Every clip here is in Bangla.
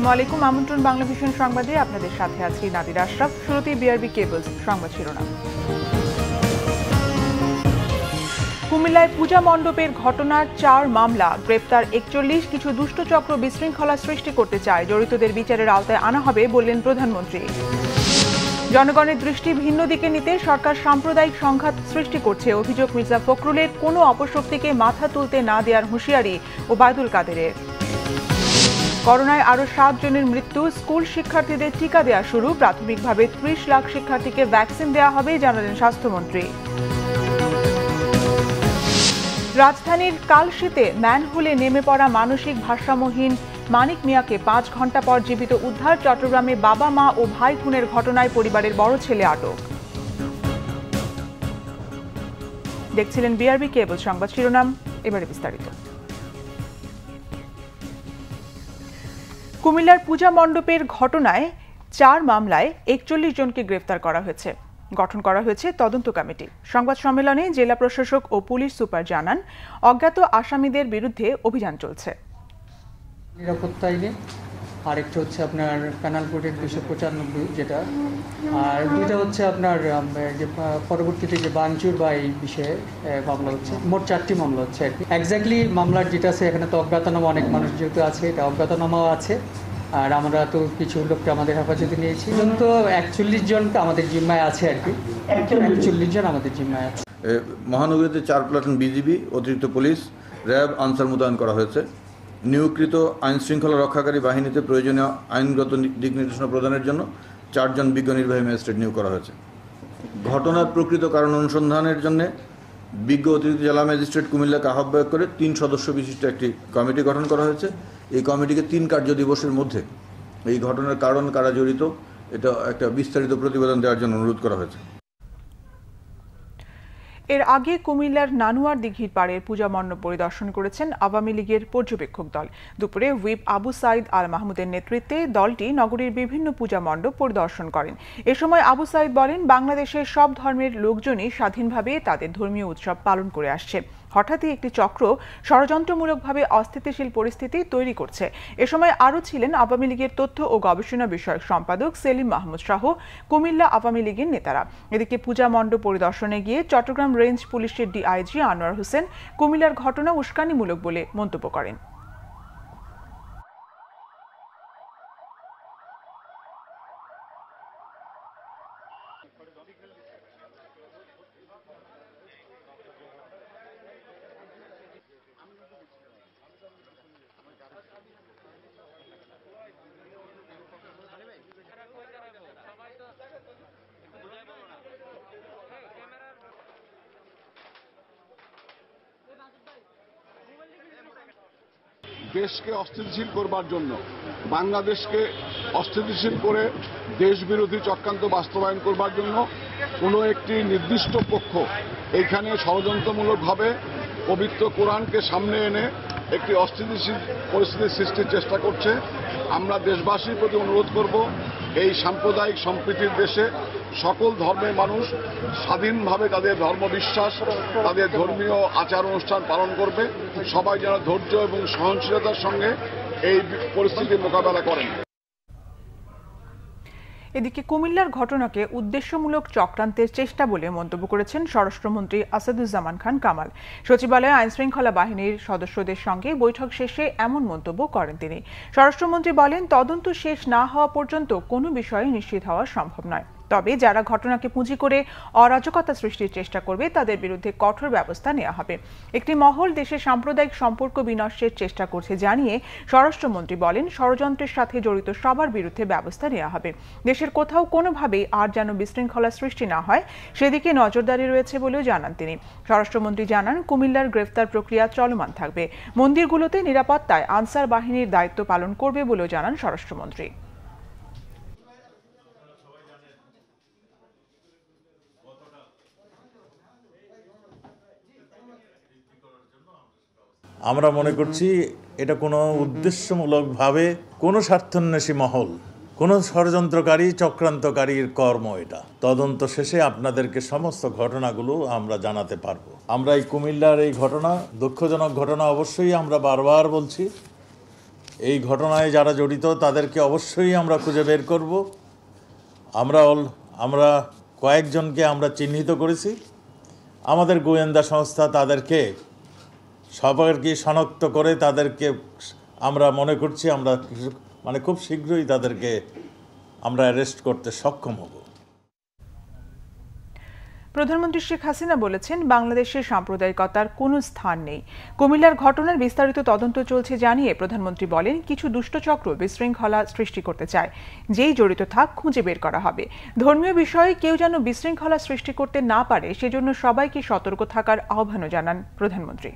আসসালামু আলাইকুম। আমন্ত্রণ বাংলা ভিশন সংবাদে আপনাদের সাথে আছি নাদিরা আশরাফ। শুরুতেই বিআরবি কেবলস সংবাদ শিরোনাম। কুমিল্লায় পূজা মণ্ডপের ঘটনার 4 মামলা, গ্রেপ্তার 41। কিছু দুষ্ট চক্র বিশৃঙ্খলা সৃষ্টি করতে চায়, জড়িতদের বিচারের আওতায় আনা হবে বললেন প্রধানমন্ত্রী। জনগণের দৃষ্টি ভিন্ন দিকে নিতে সরকার সাম্প্রদায়িক সংঘাত সৃষ্টি করছে, অভিযোগ মির্জা ফখরুলের। কোনো অপশক্তিকে মাথা তুলতে না দেওয়ার হুঁশিয়ারি ওবায়দুল কাদেরের। করোনায় আরও 7 জনের মৃত্যু, স্কুল শিক্ষার্থীদের টিকা দেওয়া শুরু। প্রাথমিকভাবে 30 লাখ শিক্ষার্থীকে ভ্যাকসিন দেওয়া হবে জানালেন স্বাস্থ্যমন্ত্রী। রাজধানীর কালশীতে ম্যানহোলে নেমে পড়া মানসিক ভারসাম্যহীন মানিক মিয়াকে 5 ঘন্টা পর জীবিত উদ্ধার। চট্টগ্রামে বাবা মা ও ভাই খুনের ঘটনায় পরিবারের বড় ছেলে আটক। দেখছিলেন বিআরবি কেবল সংবাদ শিরোনাম, এবারে বিস্তারিত। কুমিল্লার পূজা মণ্ডপের ঘটনায় 4 মামলায় 41 জনকে গ্রেফতার করা হয়েছে। গঠন করা হয়েছে তদন্ত কমিটি। সংবাদ সম্মেলনে জেলা প্রশাসক ও পুলিশ সুপার জানান, অজ্ঞাত আসামিদের বিরুদ্ধে অভিযান চলছে। নিরাপত্তা আইনে আরেকটা হচ্ছে আপনার প্যানাল কোডের 295 যেটা, আর দুইটা হচ্ছে আপনার যে পরবর্তীতে যে বানচুর বা এই বিষয়ে মামলা হচ্ছে। মোট 4টি মামলা হচ্ছে আর কি। এক্স্যাক্টলি মামলার যেটা আছে এখানে তো অজ্ঞাতনামা অনেক মানুষ যেহেতু আছে, এটা অজ্ঞাতনামাও আছে। আর আমরা তো কিছু লোককে আমাদের হেফাজতে নিয়েছি। তো 41 জনকে আমাদের জিম্মায় আছে আর কি। 41 জন আমাদের জিম্মায় আছে। মহানগরীতে 4 প্লাটুন বিজিবি, অতিরিক্ত পুলিশ, র্যাব, আনসার মোতায়েন করা হয়েছে। নিয়োগকৃত আইন শৃঙ্খলা রক্ষাকারী বাহিনীতে প্রয়োজনীয় আইনগত দিক নির্দেশনা প্রদানের জন্য 4 জন বিজ্ঞ নির্বাহী ম্যাজিস্ট্রেট নিয়োগ করা হয়েছে। ঘটনার প্রকৃত কারণ অনুসন্ধানের জন্য বিজ্ঞ অতিরিক্ত জেলা ম্যাজিস্ট্রেট কুমিল্লাকে আহ্বায়ক করে 3 সদস্য বিশিষ্ট একটি কমিটি গঠন করা হয়েছে। এই কমিটিকে 3 কার্য দিবসের মধ্যে এই ঘটনার কারণ, কারা জড়িত, এটা একটা বিস্তারিত প্রতিবেদন দেওয়ার জন্য অনুরোধ করা হয়েছে। এর আগে কুমিল্লার নানুয়ার দিঘির পাড়ের পূজা মণ্ডপ পরিদর্শন করেছেন আওয়ামী লীগের পর্যবেক্ষক দল। দুপুরে হুইপ আবু সাইদ আল মাহমুদের নেতৃত্বে দলটি নগরীর বিভিন্ন পূজা মণ্ডপ পরিদর্শন করেন। এ সময় আবু সাইদ বলেন, বাংলাদেশের সব ধর্মের লোকজনই স্বাধীনভাবে তাদের ধর্মীয় উৎসব পালন করে আসছে। হঠাৎই একটি চক্র ষড়যন্ত্রমূলকভাবে অস্থিতিশীল পরিস্থিতি তৈরি করছে। এ সময় আরও ছিলেন আওয়ামী লীগের তথ্য ও গবেষণা বিষয়ক সম্পাদক সেলিম মাহমুদ সহ কুমিল্লা আওয়ামী লীগের নেতারা। এদিকে পূজা মণ্ডপ পরিদর্শনে গিয়ে চট্টগ্রাম রেঞ্জ পুলিশের ডিআইজি আনোয়ার হোসেন কুমিল্লার ঘটনা উস্কানিমূলক বলে মন্তব্য করেন। দেশকে অস্থিতিশীল করবার জন্য, বাংলাদেশকে অস্থিতিশীল করে দেশ বিরোধী চক্রান্ত বাস্তবায়ন করবার জন্য কোনো একটি নির্দিষ্ট পক্ষ এইখানে ষড়যন্ত্রমূলকভাবে পবিত্র কোরআনকে সামনে এনে একটি অস্থিতিশীল পরিস্থিতির সৃষ্টির চেষ্টা করছে। আমরা দেশবাসীর প্রতি অনুরোধ করব, এই সাম্প্রদায়িক সম্প্রীতির দেশে সকল ধর্মের মানুষ স্বাধীনভাবে তাদের ধর্মবিশ্বাস, তাদের ধর্মীয় আচার অনুষ্ঠান পালন করবে। সবাই যেন ধৈর্য এবং সহনশীলতার সঙ্গে এই পরিস্থিতির মোকাবেলা করেন। এদিকে কুমিল্লার ঘটনাকে উদ্দেশ্যমূলক চক্রান্তের চেষ্টা বলে মন্তব্য করেছেন স্বরাষ্ট্রমন্ত্রী আসাদুজ্জামান খান কামাল। সচিবালয়ে আইনশৃঙ্খলা বাহিনীর সদস্যদের সঙ্গে বৈঠক শেষে এমন মন্তব্য করেন তিনি। স্বরাষ্ট্রমন্ত্রী বলেন, তদন্ত শেষ না হওয়া পর্যন্ত কোনো বিষয়ে নিশ্চিত হওয়া সম্ভব নয়। তবে যারা ঘটনাকে পুঁজি করে অরাজকতা সৃষ্টির চেষ্টা করবে তাদের বিরুদ্ধে কঠোর ব্যবস্থা নেওয়া হবে। একটি মহল দেশের সাম্প্রদায়িক সম্পর্ক বিনষ্টের চেষ্টা করছে জানিয়ে স্বরাষ্ট্রমন্ত্রী বলেন, ষড়যন্ত্রের সাথে জড়িত সবার বিরুদ্ধে ব্যবস্থা নেওয়া হবে। দেশের কোথাও কোনোভাবেই আর যেন বিশৃঙ্খলা সৃষ্টি না হয় সেদিকে নজরদারি রয়েছে বলেও জানান তিনি। স্বরাষ্ট্রমন্ত্রী জানান, কুমিল্লার গ্রেফতার প্রক্রিয়া চলমান থাকবে। মন্দিরগুলোতে নিরাপত্তায় আনসার বাহিনীর দায়িত্ব পালন করবে বলেও জানান স্বরাষ্ট্রমন্ত্রী। আমরা মনে করছি এটা কোনো উদ্দেশ্যমূলকভাবে কোনো স্বার্থান্বেষী মহল, কোনো ষড়যন্ত্রকারী চক্রান্তকারীর কর্ম। এটা তদন্ত শেষে আপনাদেরকে সমস্ত ঘটনাগুলো আমরা জানাতে পারবো। আমরা এই কুমিল্লার এই ঘটনা দুঃখজনক ঘটনা, অবশ্যই আমরা বারবার বলছি এই ঘটনায় যারা জড়িত তাদেরকে অবশ্যই আমরা খুঁজে বের করব। আমরা কয়েকজনকে আমরা চিহ্নিত করেছি। আমাদের গোয়েন্দা সংস্থা তাদেরকে সবাইকে শনাক্ত করে তাদেরকে আমরা মনে করছি আমরা খুব শীঘ্রই তাদেরকে আমরা অ্যারেস্ট করতে সক্ষম হব। প্রধানমন্ত্রী শেখ হাসিনা বলেছেন, বাংলাদেশে সাম্প্রদায়িকতার কোনো স্থান নেই। কুমিল্লার ঘটনার বিস্তারিত তদন্ত চলছে জানিয়ে প্রধানমন্ত্রী বলেন, কিছু দুষ্টচক্র বিশৃঙ্খলা সৃষ্টি করতে চায়, যেই জড়িত থাক খুঁজে বের করা হবে। ধর্মীয় বিষয়ে কেউ যেন বিশৃঙ্খলা সৃষ্টি করতে না পারে সেজন্য সবাইকে সতর্ক থাকার আহ্বানও জানান প্রধানমন্ত্রী।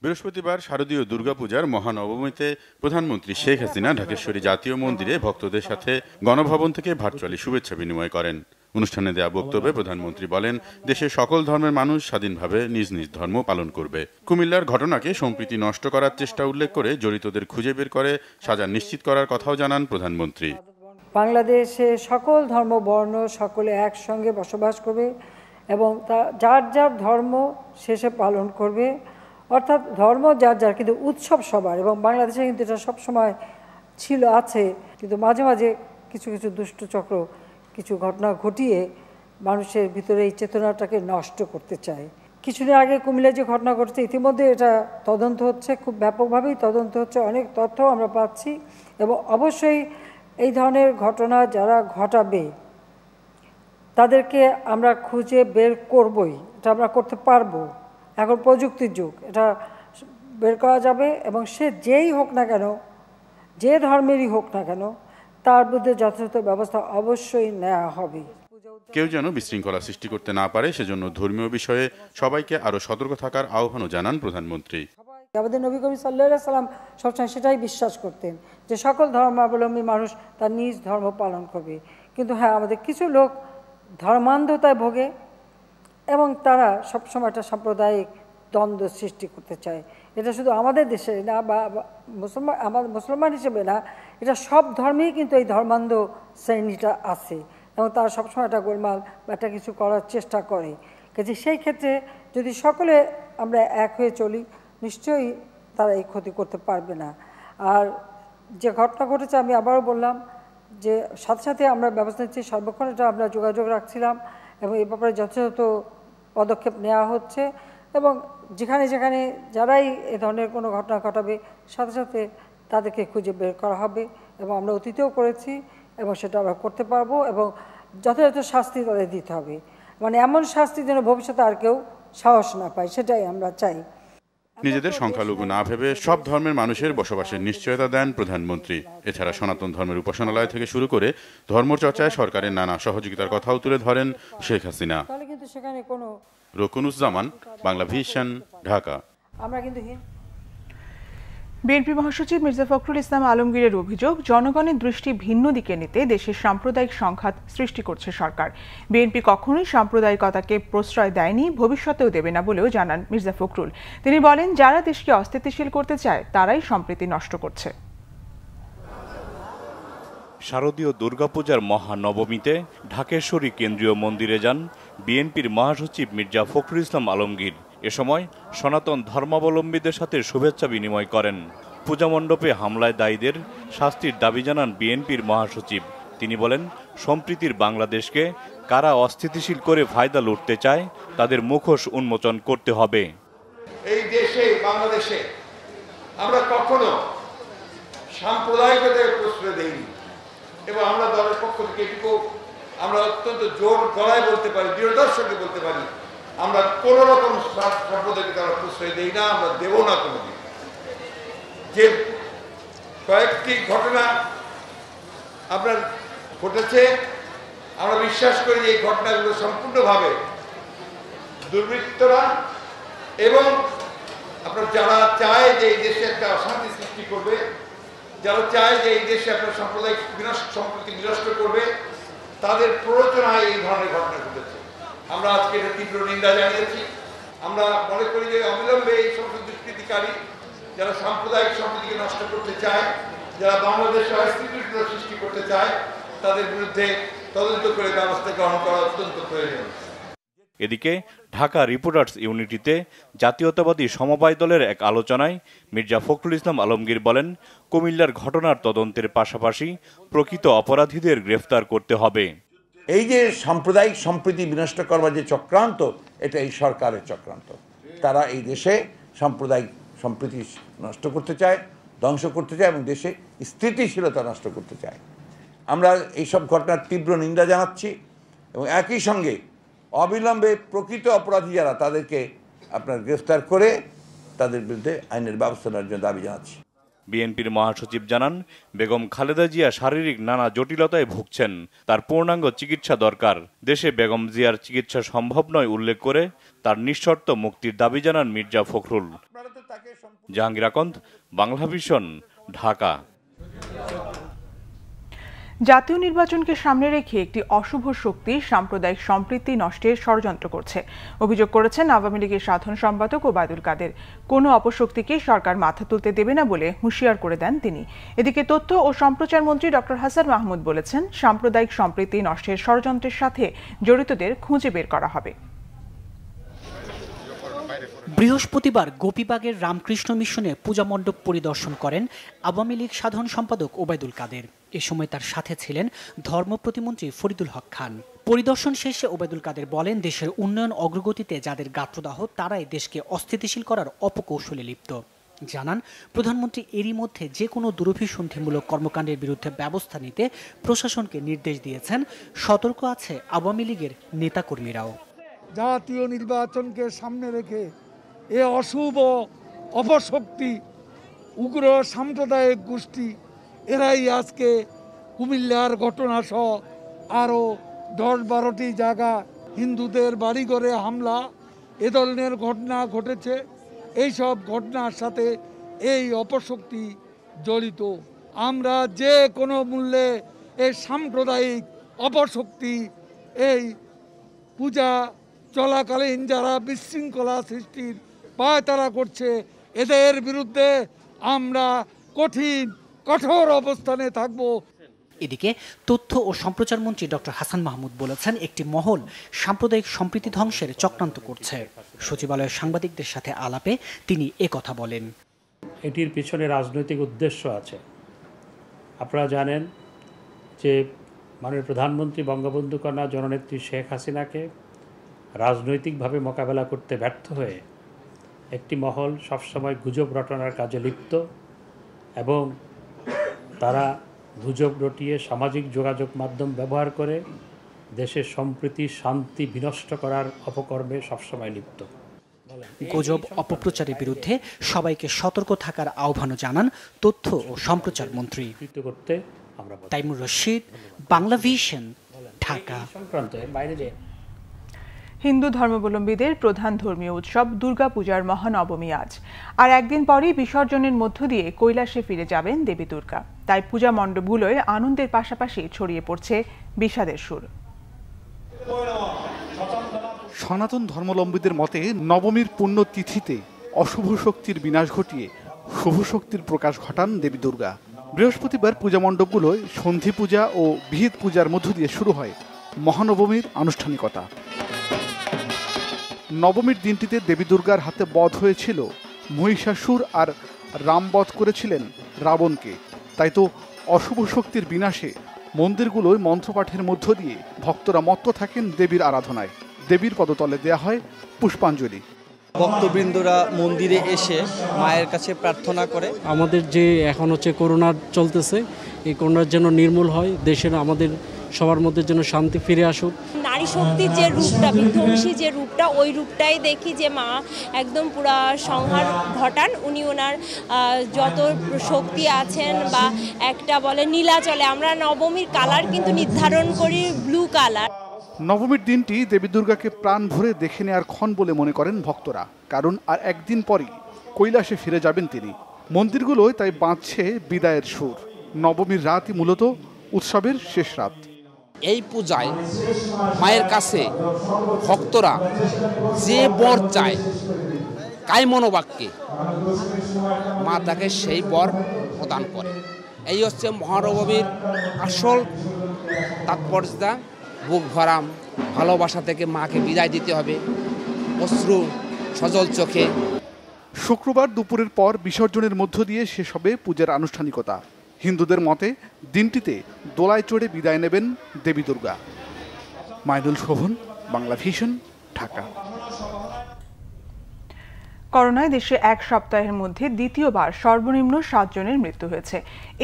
বৃহস্পতিবার শারদীয় দুর্গাপূজার মহানবমীতে প্রধানমন্ত্রী শেখ হাসিনা ঢাকেশ্বরী জাতীয় মন্দিরে ভক্তদের সাথে গণভবন থেকে ভার্চুয়ালি শুভেচ্ছা বিনিময় করেন। অনুষ্ঠানে দেয়া বক্তব্যে প্রধানমন্ত্রী বলেন, দেশের সকল ধর্মের মানুষ স্বাধীনভাবে নিজ নিজ ধর্ম পালন করবে। কুমিল্লার ঘটনাকে সম্প্রীতি নষ্ট করার চেষ্টা উল্লেখ করে জড়িতদের খুঁজে বের করে সাজা নিশ্চিত করার কথাও জানান প্রধানমন্ত্রী। বাংলাদেশে সকল ধর্ম বর্ণ সকলে একসঙ্গে বসবাস করবে এবং যার যার ধর্ম শেষে পালন করবে, অর্থাৎ ধর্ম যার যার, কিন্তু উৎসব সবার। এবং বাংলাদেশে কিন্তু এটা সবসময় আছে, কিন্তু মাঝে মাঝে কিছু কিছু দুষ্টচক্র কিছু ঘটনা ঘটিয়ে মানুষের ভিতরে এই চেতনাটাকে নষ্ট করতে চায়। কিছুদিন আগে কুমিল্লায় যে ঘটনা ঘটছে, ইতিমধ্যে এটা তদন্ত হচ্ছে, খুব ব্যাপকভাবেই তদন্ত হচ্ছে, অনেক তথ্য আমরা পাচ্ছি। এবং অবশ্যই এই ধরনের ঘটনা যারা ঘটাবে তাদেরকে আমরা খুঁজে বের করবই, এটা আমরা করতে পারবো। এখন প্রযুক্তির যুগ, এটা বের করা যাবে এবং সে যেই হোক না কেন, যে ধর্মেরই হোক না কেন, তার বিরুদ্ধে যথাযথ ব্যবস্থা অবশ্যই নেওয়া হবে। কেউ যেন বিশৃঙ্খলা সৃষ্টি করতে না পারে সেজন্য ধর্মীয় বিষয়ে সবাইকে আরো সতর্ক থাকার আহ্বানও জানান প্রধানমন্ত্রী। আমাদের নবী করিম সাল্লাল্লাহু আলাইহি সাল্লাম সবসময় সেটাই বিশ্বাস করতেন যে সকল ধর্মাবলম্বী মানুষ তার নিজ ধর্ম পালন করবে। কিন্তু হ্যাঁ, আমাদের কিছু লোক ধর্মান্ধতায় ভোগে এবং তারা সবসময় একটা সাম্প্রদায়িক দ্বন্দ্ব সৃষ্টি করতে চায়। এটা শুধু আমাদের দেশে না বা মুসলমান হিসেবে না, এটা সব ধর্মেই কিন্তু এই ধর্মান্ধ শ্রেণীটা আছে এবং তারা সবসময় একটা গোলমাল বা একটা কিছু করার চেষ্টা করে। কাজে সেই ক্ষেত্রে যদি সকলে আমরা এক হয়ে চলি, নিশ্চয়ই তারা এই ক্ষতি করতে পারবে না। আর যে ঘটনা ঘটেছে, আমি আবারও বললাম যে সাথে সাথে আমরা ব্যবস্থা নিচ্ছি, সর্বক্ষণ এটা আমরা যোগাযোগ রাখছিলাম এবং এই ব্যাপারে যথাযথ পদক্ষেপ নেওয়া হচ্ছে এবং যেখানে যেখানে যারাই এ ধরনের কোনো ঘটনা ঘটাবে সাথে সাথে তাদেরকে খুঁজে বের করা হবে এবং আমরা অতীতেও করেছি এবং সেটা আমরা করতে পারবো এবং যথাযথ শাস্তি তাদের দিতে হবে। মানে এমন শাস্তি যেন ভবিষ্যতে আর কেউ সাহস না পায়, সেটাই আমরা চাই। নিজেদের সংখ্যালঘু না ভেবে সব ধর্মের মানুষের বসবাসের নিশ্চয়তা দেন প্রধানমন্ত্রী। এছাড়া সনাতন ধর্মের উপাসনালয় থেকে শুরু করে ধর্মচর্চায় সরকারের নানা সহযোগিতার কথাও তুলে ধরেন শেখ হাসিনা। রকুনুজ্জামান, বাংলা ভিশন, ঢাকা। বিএনপি মহাসচিব মির্জা ফখরুল ইসলাম আলমগীরের অভিযোগ, জনগণের দৃষ্টি ভিন্ন দিকে নিতে দেশের সাম্প্রদায়িক সংঘাত সৃষ্টি করছে সরকার। বিএনপি কখনোই সাম্প্রদায়িকতাকে প্রশ্রয় দেয়নি, ভবিষ্যতেও দেবে না বলেও জানান মির্জা ফখরুল। তিনি বলেন, যারা দেশকে অস্থিতিশীল করতে চায় তারাই সম্প্রীতি নষ্ট করছে। শারদীয় দুর্গাপূজার মহানবমীতে ঢাকেশ্বরী কেন্দ্রীয় মন্দিরে যান বিএনপির মহাসচিব মির্জা ফখরুল ইসলাম আলমগীর। এ সময় সনাতন ধর্মাবলম্বীদের সাথে শুভেচ্ছা বিনিময় করেন। পূজা মণ্ডপে হামলায় দায়ীদের শাস্তির দাবি জানান বিএনপির মহাসচিব। তিনি বলেন, সম্প্রীতির বাংলাদেশকে কারা অস্থিতিশীল করে ফায়দা লুটতে চায় তাদের মুখোশ উন্মোচন করতে হবে। এই দেশে বাংলাদেশে আমরা কখনো সাম্প্রদায়িকতার প্রশ্রয় দেইনি এবং আমরা দলের পক্ষ থেকে এটুকু আমরা অত্যন্ত জোর গলায় বলতে পারি, দৃঢ়তার সঙ্গে বলতে পারি, আমরা কোন রকম সাম্প্রদায়িকতার প্রশ্রয় দেই না, আমরা দেব না কোনোদিন। যে কয়েকটি ঘটনা আপনার ঘটেছে, আমরা বিশ্বাস করি যে এই ঘটনাগুলো সম্পূর্ণভাবে দুর্বৃত্তরা এবং আপনার যারা চায় যে এই দেশে একটা অশান্তি সৃষ্টি করবে, যারা চায় যে এই দেশে আপনার সাম্প্রদায়িক সম্প্রীতি বিনষ্ট করবে, তাদের প্ররোচনায় এই ধরনের ঘটনা ঘটেছে। আমরা আজকে এটা তীব্র নিন্দা জানিয়েছি। আমরা মনে করি যে অবিলম্বে এই সমস্ত দুষ্কৃতিকারী যারা সাম্প্রদায়িক সম্প্রীতিকে নষ্ট করতে চায়, যারা বাংলাদেশে অস্থিতিশীলতা সৃষ্টি করতে চায়, তাদের বিরুদ্ধে তদন্ত করে ব্যবস্থা গ্রহণ করা অত্যন্ত প্রয়োজন। এদিকে ঢাকা রিপোর্টার্স ইউনিটিতে জাতীয়তাবাদী সমবায় দলের এক আলোচনায় মির্জা ফখরুল ইসলাম আলমগীর বলেন, কুমিল্লার ঘটনার তদন্তের পাশাপাশি প্রকৃত অপরাধীদের গ্রেফতার করতে হবে। এই যে সাম্প্রদায়িক সম্প্রীতি বিনষ্ট করবার যে চক্রান্ত, এটা এই সরকারের চক্রান্ত। তারা এই দেশে সাম্প্রদায়িক সম্প্রীতি নষ্ট করতে চায়, ধ্বংস করতে চায় এবং দেশে স্থিতিশীলতা নষ্ট করতে চায়। আমরা এইসব ঘটনার তীব্র নিন্দা জানাচ্ছি এবং একই সঙ্গে অবিলম্বে প্রকৃত অপরাধী যারা তাদেরকে আপনার গ্রেফতার করে তাদের বিরুদ্ধে আইনের ব্যবস্থা নেওয়ার জন্য দাবি জানাচ্ছি। বিএনপির মহাসচিব জানান, বেগম খালেদা জিয়া শারীরিক নানা জটিলতায় ভুগছেন, তার পূর্ণাঙ্গ চিকিৎসা দরকার। দেশে বেগম জিয়ার চিকিৎসা সম্ভব নয় উল্লেখ করে তার নিঃশর্ত মুক্তির দাবি জানান মির্জা ফখরুল। জাহাঙ্গীর আকন্দ, বাংলা ভিশন, ঢাকা। জাতীয় নির্বাচনকে সামনে রেখে একটি অশুভ শক্তি সাম্প্রদায়িক সম্প্রীতি নষ্টের ষড়যন্ত্র করছে, অভিযোগ করেছেন আওয়ামী লীগের সাধারণ সম্পাদক ওবায়দুল কাদের। কোনো অপশক্তিকে সরকার মাথা তুলতে দেবে না বলে হুঁশিয়ার করে দেন তিনি। এদিকে তথ্য ও সম্প্রচার মন্ত্রী ডক্টর হাসান মাহমুদ বলেছেন, সাম্প্রদায়িক সম্প্রীতি নষ্টের ষড়যন্ত্রের সাথে জড়িতদের খুঁজে বের করা হবে। বৃহস্পতিবার গোপীবাগের রামকৃষ্ণ মিশনে পূজা মণ্ডপ পরিদর্শন করেন আওয়ামী লীগ সাধারণ সম্পাদক ওবায়দুল কাদের। এ সময় তার সাথে ছিলেন ধর্ম প্রতিমন্ত্রী ফরিদুল হক খান। পরিদর্শন শেষে ওবায়দুল কাদের বলেন, দেশের উন্নয়ন অগ্রগতিতে যাদের গাত্রদাহ তারাই দেশকে অস্থিতিশীল করার অপকৌশলে লিপ্ত। জানান, প্রধানমন্ত্রী এরই মধ্যে যে কোনো দুরভিসন্ধিমূলক কর্মকাণ্ডের বিরুদ্ধে ব্যবস্থা নিতে প্রশাসনকে নির্দেশ দিয়েছেন। সতর্ক আছে আওয়ামী লীগের নেতাকর্মীরাও। জাতীয় নির্বাচনকে সামনে রেখে এ অশুভ অপশক্তি, উগ্র সাম্প্রদায়িক গোষ্ঠী, এরাই আজকে কুমিল্লার ঘটনা সহ আরও 10-12টি জায়গা হিন্দুদের বাড়িঘরে হামলা, এ ধরনের ঘটনা ঘটেছে। এইসব ঘটনার সাথে এই অপশক্তি জড়িত। আমরা যে কোনো মূল্যে এই সাম্প্রদায়িক অপশক্তি, এই পূজা চলাকালীন যারা বিশৃঙ্খলা সৃষ্টির পায়তারা করছে, এদের বিরুদ্ধে আমরা কঠোর অবস্থানে থাকব। এদিকে তথ্য ও সম্প্রচার মন্ত্রী ডক্টর হাসান মাহমুদ বলেছেন, একটি মহল সাম্প্রদায়িক সম্প্রীতি ধ্বংসের চক্রান্ত করছে। সচিবালয়ের সাংবাদিকদের সাথে আলাপে তিনি একথা বলেন। এটির পিছনে রাজনৈতিক উদ্দেশ্য আছে। আপনারা জানেন যে মাননীয় প্রধানমন্ত্রী বঙ্গবন্ধু কন্যা জননেত্রী শেখ হাসিনাকে রাজনৈতিকভাবে মোকাবেলা করতে ব্যর্থ হয়ে একটি মহল সবসময় গুজব রটনার কাজে লিপ্ত এবং তারা গুজব রটিয়ে সামাজিক যোগাযোগ মাধ্যম ব্যবহার করে দেশের সম্প্রীতি শান্তি বিনষ্ট করার অপকর্মে সবসময় লিপ্ত। গুজব অপপ্রচারের বিরুদ্ধে সবাইকে সতর্ক থাকার আহ্বানও জানান তথ্য ও সম্প্রচার মন্ত্রী। তাইমুর রশিদ, বাংলা ভিশন, ঢাকা। হিন্দু ধর্মাবলম্বীদের প্রধান ধর্মীয় উৎসব দুর্গাপূজার মহানবমী আজ। আর একদিন পরই বিসর্জনের মধ্য দিয়ে কৈলাসে ফিরে যাবেন দেবী দুর্গা। তাই পূজা মণ্ডপগুলোয় আনন্দের পাশাপাশি ছড়িয়ে পড়ছে বিষাদের সুর। সনাতন ধর্মাবলম্বীদের মতে নবমীর পুণ্যতিথিতে অশুভ শক্তির বিনাশ ঘটিয়ে শুভ শক্তির প্রকাশ ঘটান দেবী দুর্গা। বৃহস্পতিবার পূজা মণ্ডপগুলোয় সন্ধি পূজা ও বিহিত পূজার মধ্য দিয়ে শুরু হয় মহানবমীর আনুষ্ঠানিকতা। নবমীর দিনটিতে দেবী দুর্গার হাতে বধ হয়েছিল মহিষাসুর, আর রাম বধ করেছিলেন রাবণকে। তাই তো অশুভ শক্তির বিনাশে মন্দিরগুলোয় মন্ত্রপাঠের মধ্য দিয়ে ভক্তরা মত্ত থাকেন দেবীর আরাধনায়। দেবীর পদতলে দেয়া হয় পুষ্পাঞ্জলি। ভক্তবৃন্দরা মন্দিরে এসে মায়ের কাছে প্রার্থনা করে। আমাদের যে এখন করোনা চলতেছে, এই করোনার যেন নির্মূল হয়, দেশের আমাদের সবার মধ্যে যেন শান্তি ফিরে আসুক। নারী শক্তির যে রূপটা, বিধ্বংসী যে রূপটা, ওই রূপটাই দেখি যে মা একদম পুরা সংহার ঘটান। উনি ওনার যত শক্তি আছেন বা একটা বলে নীলাচলে, আমরা নবমীর কালার কিন্তু নির্ধারণ করি ব্লু কালার। নবমীর দিনটি দেবী দুর্গাকে প্রাণ ভরে দেখে নেওয়ার ক্ষণ বলে মনে করেন ভক্তরা, কারণ আর একদিন পরই কৈলাসে ফিরে যাবেন তিনি। মন্দিরগুলোয় তাই বাঁধছে বিদায়ের সুর। নবমীর রাতই মূলত উৎসবের শেষ রাত। এই পূজায় মায়ের কাছে ভক্তরা যে বর চায় কায় মনোবাক্যে, মা তাকে সেই বর প্রদান করে। এই হচ্ছে মহানবমীর আসল তাৎপর্যতা। বুক ভরা ভালোবাসা থেকে মাকে বিদায় দিতে হবে অশ্রু সজল চোখে। শুক্রবার দুপুরের পর বিসর্জনের মধ্য দিয়ে শেষ হবে পূজার আনুষ্ঠানিকতা। হিন্দুদের মতে দিনটিতে দোলায় চড়ে বিদায় নেবেন দেবী দুর্গা। মাইনুল শোভন, বাংলা ভিশন, ঢাকা। করোনায় দেশে এক সপ্তাহের মধ্যে দ্বিতীয়বার সর্বনিম্ন 7 জনের মৃত্যু হয়েছে।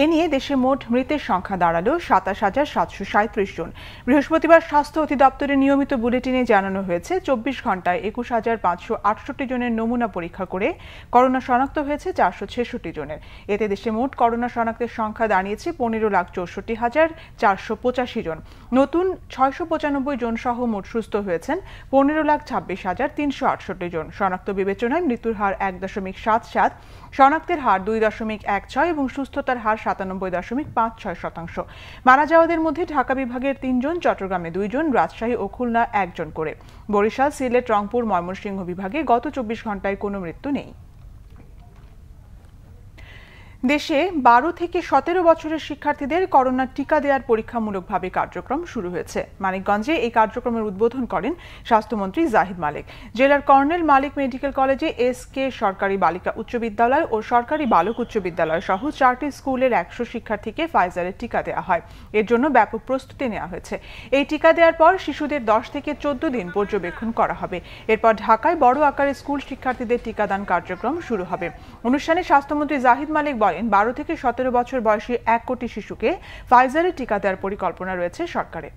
এ নিয়ে দেশে মোট মৃতের সংখ্যা দাঁড়ালো 27,737 জন। বৃহস্পতিবার স্বাস্থ্য অধিদপ্তরের নিয়মিত বুলেটিনে জানানো হয়েছে 24 ঘন্টায় 21,568 জনের নমুনা পরীক্ষা করে করোনা শনাক্ত হয়েছে 466 জনের। এতে দেশে মোট করোনা শনাক্তের সংখ্যা দাঁড়িয়েছে 15,64,485 জন। নতুন 695 জন সহ মোট সুস্থ হয়েছেন 15,26,368 জন। শনাক্ত বিবেচনায় মৃত্যুর হার 1.77, শনাক্তের হার 2.16 এবং সুস্থতার হার 97.56%। মারা যাওয়াদের মধ্যে ঢাকা বিভাগের 3 জন, চট্টগ্রামে 2 জন, রাজশাহী ও খুলনা 1 জন করে। বরিশাল, সিলেট, রংপুর, ময়মনসিংহ বিভাগে গত 24 ঘন্টায় কোনো মৃত্যু নেই। দেশে 12 থেকে 17 বছরের শিক্ষার্থীদের করোনা টিকা দেওয়ার পরীক্ষামূলকভাবে কার্যক্রম শুরু হয়েছে। মানিকগঞ্জে এই কার্যক্রমের উদ্বোধন করেন স্বাস্থ্যমন্ত্রী জাহিদ মালিক। জেলার কর্নেল মালিক মেডিকেল কলেজে SK সরকারি বালিকা উচ্চ বিদ্যালয় ও সরকারি বালক উচ্চ বিদ্যালয় সহ 4টি স্কুলের 100 শিক্ষার্থীকে ফাইজারের টিকা দেওয়া হয়। এর জন্য ব্যাপক প্রস্তুতি নেওয়া হয়েছে। এই টিকা দেওয়ার পর শিশুদের 10 থেকে 14 দিন পর্যবেক্ষণ করা হবে। এরপর ঢাকায় বড় আকারে স্কুল শিক্ষার্থীদের টিকাদান কার্যক্রম শুরু হবে। অনুষ্ঠানে স্বাস্থ্যমন্ত্রী জাহিদ মালিক বলেন, 12 থেকে 17 বছর বয়সী 1 কোটি শিশুকে ফাইজারের টিকা দেওয়ার পরিকল্পনা রয়েছে সরকারের।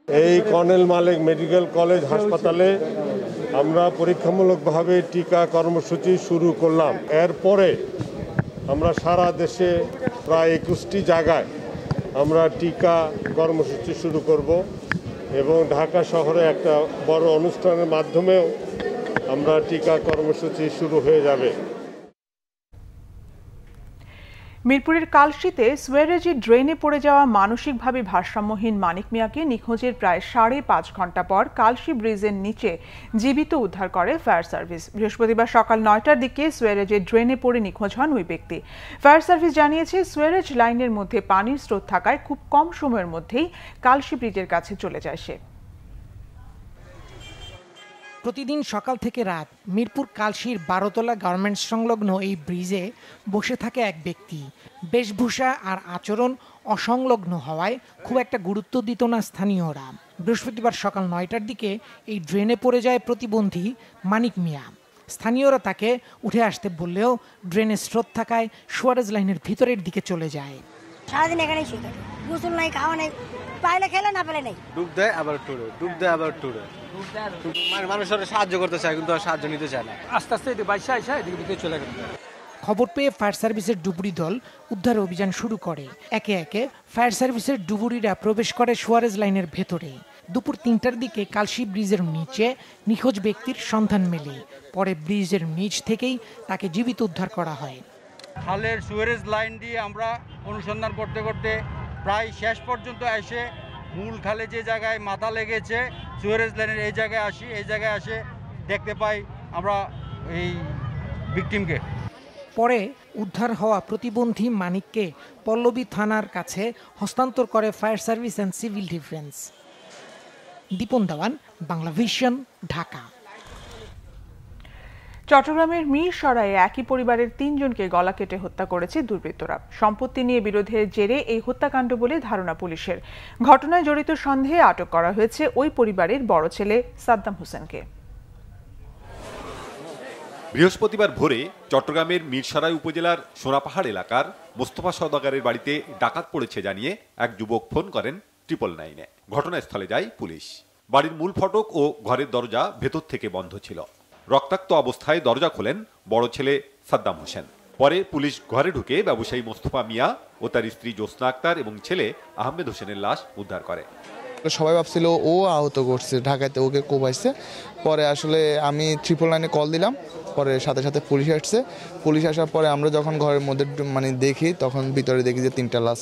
এই কর্নেল মালিক মেডিকেল কলেজ হাসপাতালে আমরা পরীক্ষামূলকভাবে টিকা কর্মসূচি শুরু করলাম। এরপরে আমরা সারা দেশে প্রায় 21টি জায়গায় আমরা টিকা কর্মসূচি শুরু করব এবং ঢাকা শহরে একটা বড় অনুষ্ঠানের মাধ্যমেও আমরা টিকা কর্মসূচি শুরু হয়ে যাবে। মিরপুরের কালশীতে সুয়েরেজি ড্রেনে পড়ে যাওয়া মানসিকভাবে ভারসাম্যহীন মানিক মিয়াকে নিখোঁজের প্রায় 5.5 ঘন্টা পর কালশী ব্রিজের নিচে জীবিত উদ্ধার করে ফায়ার সার্ভিস। বৃহস্পতিবার সকাল 9টার দিকে সুয়েরেজের ড্রেনে পড়ে নিখোঁজ হন ওই ব্যক্তি। ফায়ার সার্ভিস জানিয়েছে, সুয়েরেজ লাইনের মধ্যে পানির স্রোত থাকায় খুব কম সময়ের মধ্যেই কালশী ব্রিজের কাছে চলে যায় সে। প্রতিদিন সকাল থেকে রাত মিরপুর কালশীর 12তলা গার্মেন্টস সংলগ্ন এই ব্রিজে বসে থাকে এক ব্যক্তি। বেশভূষা আর আচরণ অসংলগ্ন হওয়ায় খুব একটা গুরুত্ব দিত না স্থানীয়রা। বৃহস্পতিবার সকাল 9টার দিকে এই ড্রেনে পড়ে যায় প্রতিবন্ধী মানিক মিয়া। স্থানীয়রা তাকে উঠে আসতে বললেও ড্রেনের স্রোত থাকায় সুয়ারেজ লাইনের ভিতরের দিকে চলে যায়। সারাদিন এখানেই শুয়ে থাকে, গোসল নাই, খাওয়া নাই, পাইলে খেলে না পেলে নেই, ডুব দেয় আবার টুরে, ডুব দেয় আবার টুরে। মানুষের সাহায্য করতে চায় কিন্তু সাহায্য নিতে চায় না। আস্তে আস্তে এদিকে চলে গেল। খবর পেয়ে ফায়ার সার্ভিসের ডুবুরি দল উদ্ধার অভিযান শুরু করে। একে একে ফায়ার সার্ভিসের ডুবুরিরা প্রবেশ করে সুয়ারেজ লাইনের ভেতরে। দুপুর 3টার দিকে কালশী ব্রিজের নিচে নিখোঁজ ব্যক্তির সন্ধান মেলে। পরে ব্রিজের নিচ থেকেই তাকে জীবিত উদ্ধার করা হয়। খালের সুয়ারেজ লাইন দিয়ে আমরা অনুসন্ধান করতে করতে প্রায় শেষ পর্যন্ত এসে মূল খালে যে জায়গায় মাথা লেগেছে সুয়ারেজ লাইনের এই জায়গায় আসি। এই জায়গায় আসে দেখতে পাই আমরা এই ভিকটিমকে। পরে উদ্ধার হওয়া প্রতিবন্ধী মানিককে পল্লবী থানার কাছে হস্তান্তর করে fire service and civil defence. Dipan Dewan, Bangla vision, Dhaka. চট্টগ্রামের মিরসরাইয়ে একই পরিবারের 3 জনকে গলা কেটে হত্যা করেছে দুর্বৃত্তরা। সম্পত্তি নিয়ে বিরোধের জেরে এই হত্যাকাণ্ড বলে ধারণা পুলিশের। ঘটনায় জড়িত সন্দেহে আটক করা হয়েছে ওই পরিবারের বড় ছেলে সাদ্দাম হোসেনকে। বৃহস্পতিবার ভোরে চট্টগ্রামের মিরসরাই উপজেলার সোনাপাহাড় এলাকার মোস্তফা সওদাগরের বাড়িতে ডাকাত পড়েছে জানিয়ে এক যুবক ফোন করেন 999-এ। ঘটনাস্থলে যায় পুলিশ। বাড়ির মূল ফটক ও ঘরের দরজা ভেতর থেকে বন্ধ ছিল। রক্তাক্ত অবস্থায় দরজা খোলেন বড় ছেলে সাদ্দাম হোসেন। পরে পুলিশ ঘরে ঢুকে ব্যবসায়ী মোস্তফা মিয়া ও তার স্ত্রী জ্যোৎস্না আক্তার এবং ছেলে আহমেদ হোসেনের লাশ উদ্ধার করে। সবাই ভাবছিল ও আহত করছে, ঢাকাতে ওকে কোবাইছে। পরে আসলে আমি 999-এ কল দিলাম। পরে সাথে সাথে পুলিশ আসছে। পুলিশ আসার পরে আমরা যখন ঘরের মধ্যে দেখি তখন ভিতরে দেখি যে 3টা লাশ।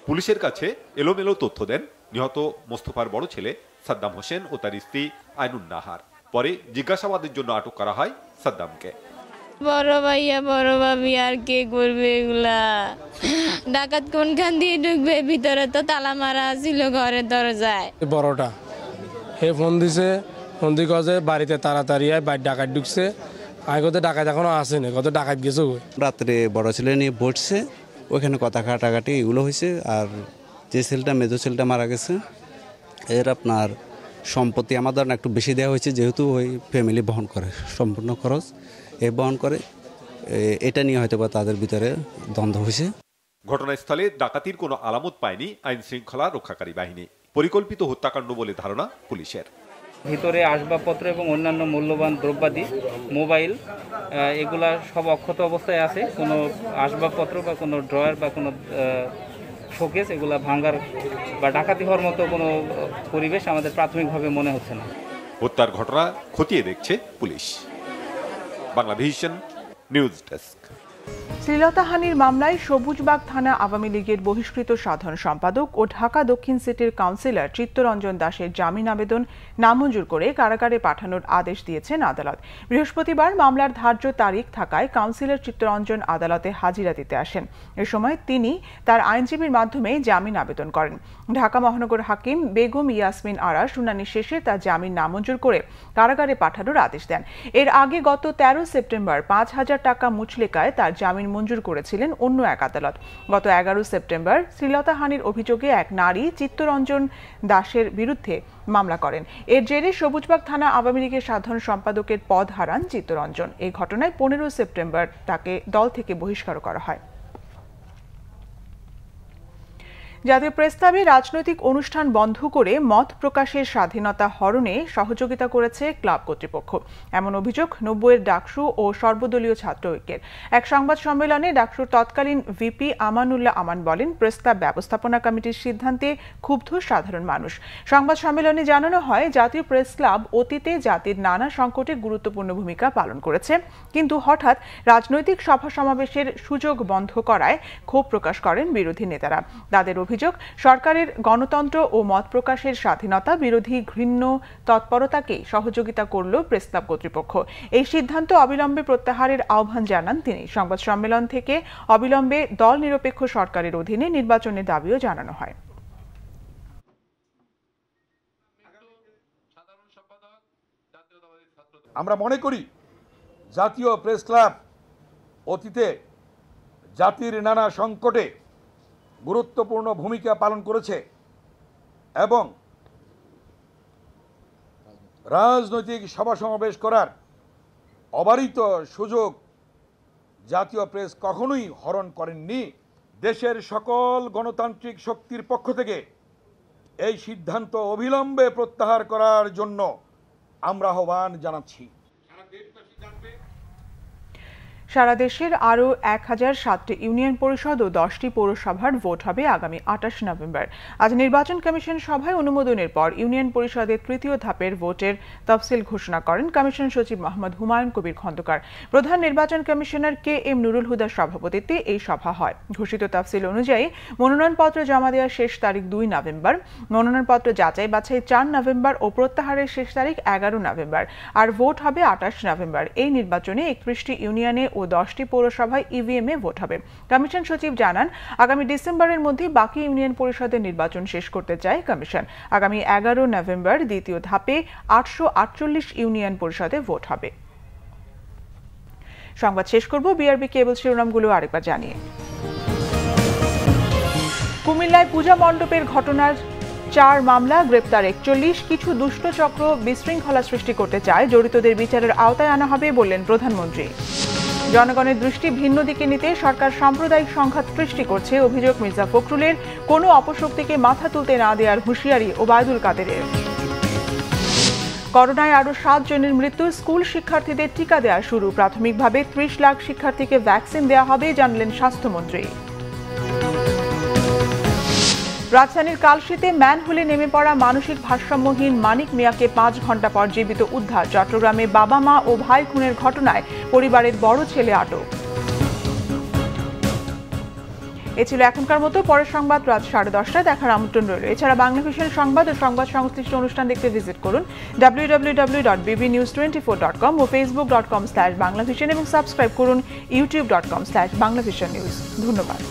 পুলিশের কাছে এলোমেলো তথ্য দেন নিহত মোস্তফার বড় ছেলে সাদ্দাম হোসেন ও তার স্ত্রী আইনুন নাহার। পরে জিজ্ঞাসাবাদের জন্য আটক করা হয় সাদ্দামকে। বড় ভাইয়া বড় ভাবি আর কে করবে এগুলা? ডাকাত কোনখান দিয়ে ঢুকবে? ভিতরে তো তালা মারা ছিল ঘরের দরজায়। বড়টা হে ফোন দিছে, ফোন দিয়ে কছে বাড়িতে তাড়াতাড়ি আয়, বাড়ি ডাকাত ঢুকছে। আগে কত ডাকাত এখনো আসেনি, কত ডাকাত গেছে। রাত্রে বড় ছেলে নিয়ে বসছে, ওখানে কথা কাটাকাটি এগুলো হয়েছে। আর যে ছেলেটা মেজর ছেলেটা মারা গেছে, এর আপনার সম্পত্তি আমাদের একটু বেশি দেওয়া হয়েছে, যেহেতু ওই ফ্যামিলি বহন করে সম্পূর্ণ খরচ এ বহন করে। এটা নিয়ে হয়তো বা তাদের ভিতরে দ্বন্দ্ব হয়েছে। ঘটনাস্থলে ডাকাতির কোনো আলামত পায়নি আইন শৃঙ্খলা রক্ষাকারী বাহিনী। পরিকল্পিত হত্যাকাণ্ড বলে ধারণা পুলিশের। ভিতরে আসবাবপত্র এবং অন্যান্য মূল্যবান দ্রব্যাদি, মোবাইল, এগুলা সব অক্ষত অবস্থায় আছে। কোনো আসবাবপত্র বা কোনো ড্রয়ার বা কোনো শোকেস এগুলা ভাঙার বা ডাকাতি হওয়ার মতো কোনো পরিবেশ আমাদের প্রাথমিকভাবে মনে হচ্ছে না। হত্যার ঘটনা খতিয়ে দেখছে পুলিশ। Bangla Vision news desk. শ্লীলতাহানির মামলায় সবুজবাগ থানা আওয়ামী লীগের বহিষ্কৃত সাধারণ সম্পাদক ও ঢাকা দক্ষিণ সিটির কাউন্সিলর চিত্তরঞ্জন দাশের জামিন আবেদন নামঞ্জুর করে কারাগারে পাঠানোর আদেশ দিয়েছেন আদালত। বৃহস্পতিবার মামলার ধার্য তারিখ থাকায় কাউন্সিলর চিত্তরঞ্জন আদালতে হাজিরা দিতে আসেন। এ সময় তিনি তার আইনজীবীর মাধ্যমে জামিন আবেদন করেন। ঢাকা মহানগর হাকিম বেগম ইয়াসমিন আরা শুনানি শেষে তার জামিন নামঞ্জুর করে কারাগারে পাঠানোর আদেশ দেন। এর আগে গত 13 সেপ্টেম্বর 5,000 টাকা মুচলেকায় তার জামিন মঞ্জুর করেছিলেন অন্য এক আদালত। গত 11 সেপ্টেম্বর শ্লীলতাহানির অভিযোগে এক নারী চিত্তরঞ্জন দাশের বিরুদ্ধে মামলা করেন। এর জেরে সবুজবাগ থানা আওয়ামী লীগের সাধারণ সম্পাদকের পদ হারান চিত্তরঞ্জন। এই ঘটনায় 15 সেপ্টেম্বর তাকে দল থেকে বহিষ্কার করা হয়। জাতীয় প্রেসক্লাবে রাজনৈতিক অনুষ্ঠান বন্ধ করে মত প্রকাশের স্বাধীনতা হরণে সহযোগিতা করেছে ক্লাব কর্তৃপক্ষ, এমন অভিযোগ 90-এর ডাকসু ও সর্বদলীয় ছাত্র ঐক্যের। এক সংবাদ সম্মেলনে ডাকসুর তৎকালীন ভিপি আমানুল্লাহ আমান বলেন, প্রেসক্লাব ব্যবস্থাপনা কমিটির সিদ্ধান্তে ক্ষুব্ধ সাধারণ মানুষ। সংবাদ সম্মেলনে জানানো হয়, জাতীয় প্রেস ক্লাব অতীতে জাতির নানা সংকটে গুরুত্বপূর্ণ ভূমিকা পালন করেছে, কিন্তু হঠাৎ রাজনৈতিক সভা সমাবেশের সুযোগ বন্ধ করায় ক্ষোভ প্রকাশ করেন বিরোধী নেতারা। তাদের অভিযোগ, সরকারের গণতন্ত্র ও মত প্রকাশের স্বাধীনতা বিরোধী ঘৃণ্য তৎপরতাকে সহযোগিতা করল প্রেসক্লাব কর্তৃপক্ষ। এই সিদ্ধান্ত অবিলম্বে প্রত্যাহারের আহ্বান জানান তিনি। সংবাদ সম্মেলন থেকে অবিলম্বে দল নিরপেক্ষ সরকারের অধীনে নির্বাচনের দাবিও জানানো হয়। আমরা মনে করি জাতীয় প্রেস ক্লাব অতীতে জাতির নানা সংকটে গুরুত্বপূর্ণ ভূমিকা পালন করেছে এবং রাজনৈতিক সভা সমাবেশ করার অবারিত সুযোগ জাতীয় প্রেস কখনোই হরণ করেননি। দেশের সকল গণতান্ত্রিক শক্তির পক্ষ থেকে এই সিদ্ধান্ত অবিলম্বে প্রত্যাহার করার জন্য আমরা আহ্বান জানাচ্ছি। সারা দেশের আরও 1007টি ইউনিয়ন পরিষদ ও 10টি পৌরসভার ভোট হবে আগামী 28 নভেম্বর। আজ নির্বাচন কমিশন সভায় অনুমোদনের পর ইউনিয়ন পরিষদের তৃতীয় ধাপের ভোটের তফসিল ঘোষণা করেন কমিশন সচিব মোহাম্মদ হুমায়ুন কবির খন্দকার। প্রধান নির্বাচন কমিশনার KM নুরুল হুদার সভাপতিত্বে এই সভা হয়। ঘোষিত তফসিল অনুযায়ী মনোনয়নপত্র জমা দেওয়ার শেষ তারিখ 2 নভেম্বর, মনোনয়নপত্র যাচাই বাছাই 4 নভেম্বর ও প্রত্যাহারের শেষ তারিখ 11 নভেম্বর, আর ভোট হবে 28 নভেম্বর। এই নির্বাচনে 31টি ইউনিয়নে ও 10টি পৌরসভায় EVM-এ ভোট হবে। কমিশন সচিব জানান, আগামী ডিসেম্বরের মধ্যে বাকি ইউনিয়ন পরিষদের নির্বাচন শেষ করতে চায় কমিশন। আগামী 11 নভেম্বর দ্বিতীয় ধাপে 848 ইউনিয়ন পরিষদে ভোট হবে। সংবাদ শেষ করব BRB কেবল শিরোনামগুলো আরেকবার জানিয়ে। কুমিল্লায় পূজা মণ্ডপের ঘটনার 4 মামলা, গ্রেপ্তার 41। কিছু দুষ্ট চক্র বিশৃঙ্খলা সৃষ্টি করতে চায়, জড়িতদের বিচারের আওতায় আনা হবে বললেন প্রধানমন্ত্রী। জনগণের দৃষ্টি ভিন্ন দিকে নিতে সরকার সাম্প্রদায়িক সংঘাত সৃষ্টি করছে, অভিযোগ মির্জা ফখরুলের। কোনো অপশক্তিকে মাথা তুলতে না দেওয়ার হুঁশিয়ারি ওবায়দুল কাদেরের। করোনায় আরও 7 জনের মৃত্যু, স্কুল শিক্ষার্থীদের টিকা দেওয়া শুরু। প্রাথমিকভাবে 30 লাখ শিক্ষার্থীকে ভ্যাকসিন দেওয়া হবে জানালেন স্বাস্থ্যমন্ত্রী। রাজধানীর কালশীতে ম্যানহোলে নেমে পড়া মানসিক ভারসাম্যহীন মানিক মিয়াকে 5 ঘণ্টা পর জীবিত উদ্ধার। চট্টগ্রামে বাবা মা ও ভাই খুনের ঘটনায় পরিবারের বড় ছেলে আটক। এ ছিল এখনকার মতো। পরের সংবাদ রাত 10:30টায় দেখার আমন্ত্রণ রইল। এছাড়া বাংলা ভিশন সংবাদ ও সংবাদ সংশ্লিষ্ট অনুষ্ঠান দেখতে ভিজিট করুন www.bbnews24.com ও facebook.com/banglavision এবং সাবস্ক্রাইব করুন youtube.com/banglavisionnews। ধন্যবাদ।